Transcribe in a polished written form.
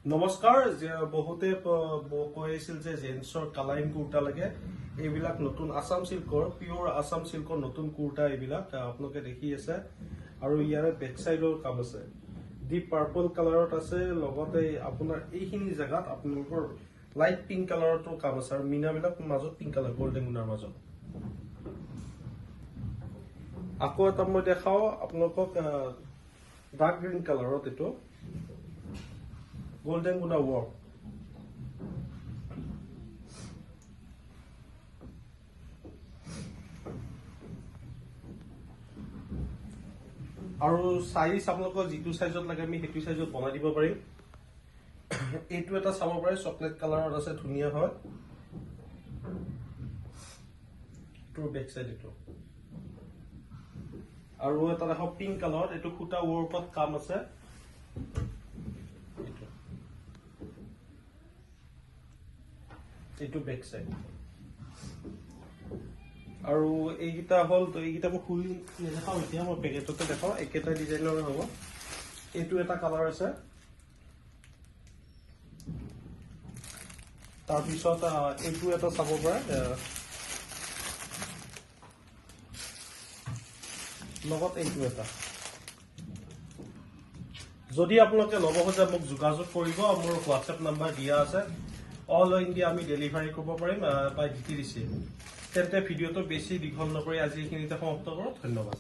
নমস্কাৰ বহুতে কৈ আছিল যে জেন্সৰ কালাৰিং কুৰ্তা লাগে এইবিলাক নতুন আসাম সিল্কৰ পিওৰ আসাম সিল্কৰ নতুন কুৰ্তা এইবিলাক আপোনালোকে দেখি আছে আৰু ইয়াৰে বেক সাইডৰ কাম আছে ডিপ পাৰ্পল কালাৰত আছে লগতে আপোনাৰ এইখিনি জায়গাত আপোনালোকৰ লাইট পিংক কালাৰটো কাম আছে আৰু মিনাবিলাক মাজত পিংক কালাৰ গোল্ডেন গুণাৰ মাজত আকৌ এটা মই দেখাও আপোনালোকক ডাৰ্ক গ্ৰীণ কালাৰত এটো Golden Guna work. আৰু সাইজ আপোনালোকৰ যিটো সাইজত লাগে আমি হেতু সাইজত বনাই দিব পাৰিম এইটো এটা চাব পাৰে চকলেট কালাৰত আছে ধুনিয়া হয় টু বেক সাইড এটো আৰু এটা দেখো পিংক কালাৰত এটো খুটা ওৱৰ্কত কাম আছে এইটো বেক সাইড আৰু এইগিটা হল তো এইগিটা মই খুলি দেখাও এতিয়া মই পেকেটতে দেখাও একেটা ডিজাইনৰ হ'ব এইটো এটা কালাৰ আছে তাৰ পিছত এইটো এটা চাব পাৰে লগত এইটো এটা যদি আপোনালোকে ল'ব খোজে মোক যোগাযোগ কৰিব মোৰ WhatsApp নাম্বাৰ দিয়া আছে অল ইন্ডিয়া আমি ডেলিভাৰী কৰিব পাৰিম বাই ডিটিডিসি তেন্তে ভিডিওটো বেছি দীঘল নকৰি আজি এইখিনিতে সমাপ্ত কৰোঁ ধন্যবাদ